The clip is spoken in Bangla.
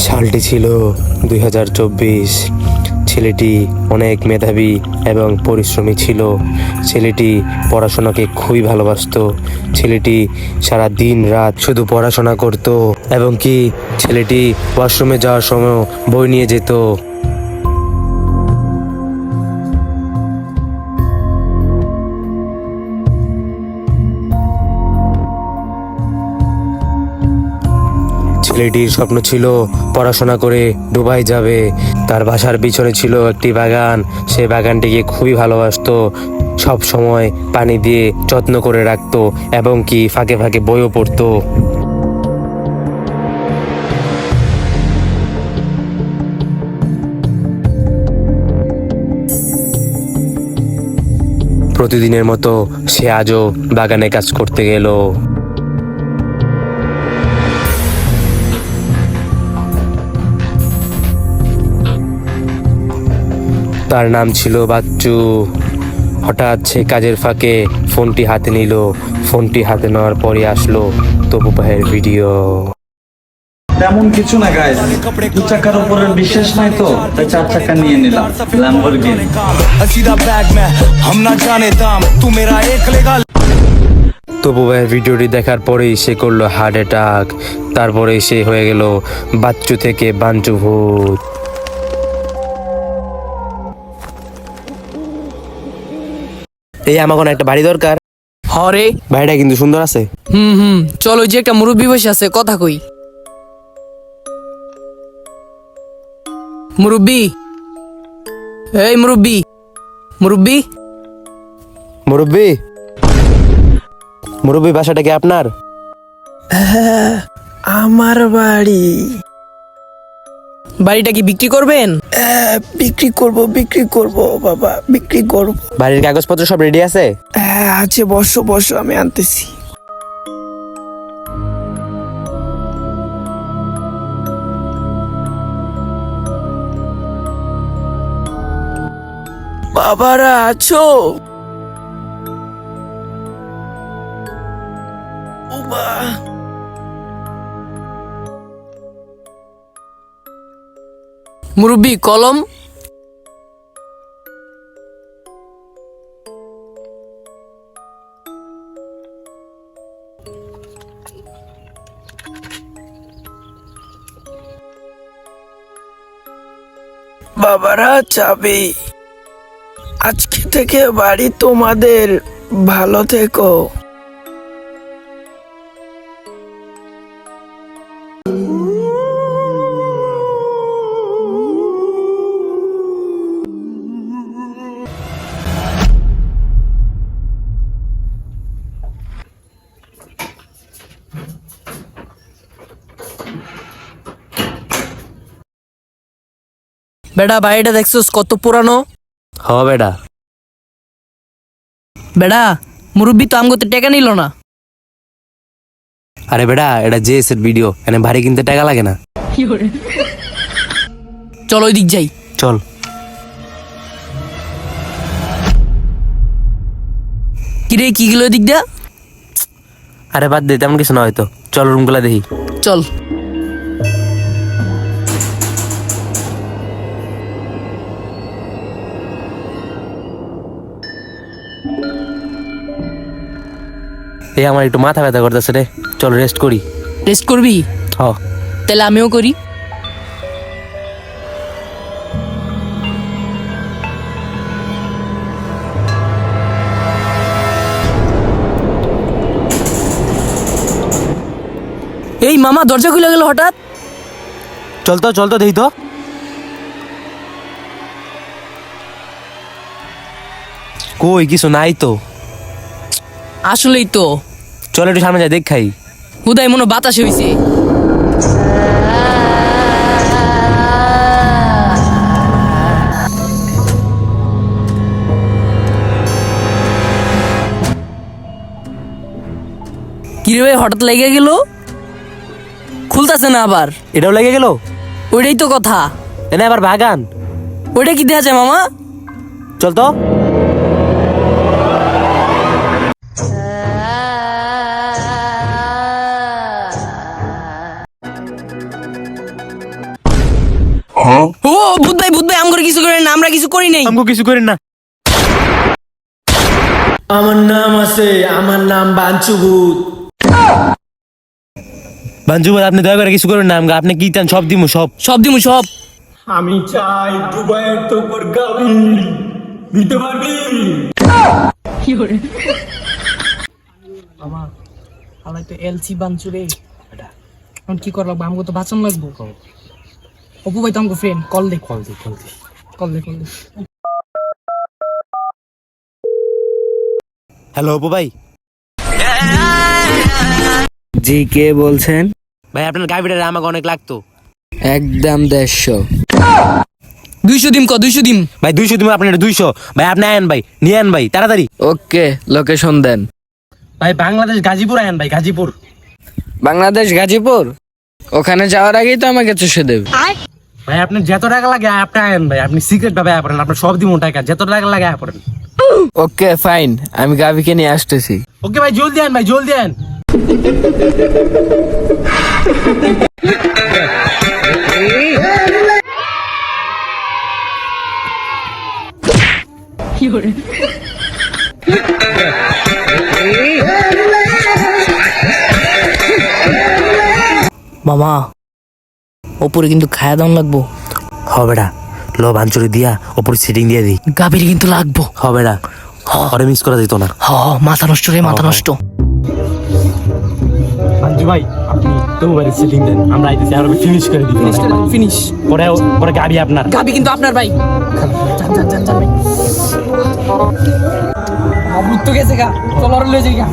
সালটি ছিল 2024। ছেলেটি অনেক মেধাবী এবং পরিশ্রমী ছিল। ছেলেটি পড়াশোনাকে খুবই ভালোবাসতো। ছেলেটি সারা দিন রাত শুধু পড়াশোনা করত এবং কি ছেলেটি ওয়াশরুমে যাওয়ার সময় বই নিয়ে যেত। ছেলেটির স্বপ্ন ছিল পড়াশোনা করে দুবাই যাবে। তার বাসার পিছনে ছিল একটি বাগান। সেই বাগানটিকে খুবই ভালোবাসতো, সব সময় পানি দিয়ে যত্ন করে রাখতো এবং কি ফাঁকে ফাঁকে বইও পড়তো। প্রতিদিনের মতো সে আজও বাগানে কাজ করতে গেল। তার নাম ছিল বাচ্চু। হঠাৎ সে কাজের ফাঁকে ফোনটি হাতে নিল। ফোনটি হাতে নেওয়ার পরে আসলো তপু ভাইয়ের ভিডিও। তেমন কিছু না গাইস, দু চাকার উপরে বিশ্বাস নাই তো তাই 4 চাকা নিয়ে নিলাম ল্যাম্বরগিনি। তপু ভাইয়ের ভিডিওটি দেখার পরেই সে করলো হার্ট অ্যাটাক। তারপরে সে হয়ে গেল বাচ্চু থেকে বাঞ্চু ভূত। এই আমার একটা বাড়ি দরকার। হরে বাড়িটা কিন্তু সুন্দর আছে। চলো, যে একটা মুরব্বী বসে আছে, কথা কই। মুরব্বী, এই মুরব্বী, মুরব্বী, মুরব্বী, মুরব্বী বাসাটা কি আপনার? আমার বাড়ি। বাড়িটা কি বিক্রি করবেন? বিক্রি করব বাবা, বিক্রি করব। বাড়ির কাগজপত্র সব রেডি আছে? হ্যাঁ আছে, বসো বসো, আমি আনতেছি। বাবারা আছো? বাবা, মুরব্বী কলম। বাবারা চাবি। আজকে থেকে বাড়ি তোমাদের। ভালো থেকো। বেটা, বাড়িটা দেখছোস কত পুরানো? হ বেটা। বেটা, মুরব্বী তো আমগো টাকা নিল না। আরে বেটা, এটা জেএসের ভিডিও, এনে বাড়ি কিনতে টাকা লাগে না। চলো ওই দিক যাই। চল। কিরে, কি গেল ওই দিক দিয়া? আরে বাদ দে, তেমন কিছু না হয়তো। চল রুমগুলা দেখি। চল। এই আমার একটু মাথা ব্যথা করতেছে রে, চল রেস্ট করি। রেস্ট করবি? হ। তাহলে আমিও করি। এই মামা, দরজা খুলে গেল হঠাৎ। চল তো দেখি তো। কই কিছু নাই তো। আসলেই তো। চল একটু সামনে যাই, দেখ খাই। হুদাই মনে হয় বাতাসে হইছে। কিরে ভাই, হঠাৎ লেগে গেল, খুলতাছে না আবার। এটাও লেগে গেল। ওইটাই তো কথা। এনে আবার বাগান। ওইটা কি দেখা যায় মামা? চল তো। ও ভূত ভাই আমরা কিছু করি না, আমরা কিছু করি নাই। আমগো কিছু করেন না। আমার নাম আছে, আমার নাম বাঞ্চুভূত। বাঞ্জু ভাই আপনি দয়া করে কিছু করেন না, আমগো আপনি কি চান সব দিমু, সব। সব দিমু সব। আমি চাই দুবাইয়ের তোপর গাবি দিতে পারবি? আমার তো এলসি বাঞ্চুরে এখন কি করা লাগবে, আমাকে তো বাঁচান লাগবো। অপু ভাই তো আমাকে ফ্রেন্ড, কল দে। হ্যালো অপু ভাই। জি, কে বলছেন? ভাই আপনার গাড়িটা আমাকে অনেক লাগতো। একদম 150। 200 দিম, 200 দিম। ভাই 200 দিমু, আপনার 200। ভাই আপনি আয়েন ভাই, নিয়ে আন ভাই তাড়াতাড়ি। ওকে, লোকেশন দেন। ভাই বাংলাদেশ গাজীপুর আয়েন ভাই, গাজীপুর। বাংলাদেশ গাজীপুর? ওখানে যাওয়ার আগেই তো আমাকে চষে দেবে। ভাই আপনি যত টাকা লাগে আপনি আয়েন ভাই, আপনি সিক্রেট ভাবে আয় পড়েন, আপনার সব দিমু টাকা, যত টাকা লাগে আয় পড়েন। ওকে ফাইন, আমি গাভিকে নিয়ে আসতেছি। ওকে ভাই জলদি আন ভাই, জলদি আন। মামা ওপরে কিন্তু খায়া দাম লাগবো। হবে না, লো বাঞ্চুরি দিয়া ওপর সিটিং দিয়ে দিই। গাভীর কিন্তু লাগবো। হবে না, আরে মিস করা যেত না। মাথা নষ্ট রে, মাথা নষ্ট। বাঞ্চু ভাই আপনি তো বাড়ি সিটিং দেন, আমরা আইতেছি আর ফিনিশ করে দিই। ফিনিশ। পরে পরে গাবি আপনার। গাভী কিন্তু আপনার ভাই। যান ভাই। ভূত তো গেছে গা, চল আর লয়ে যাই গা।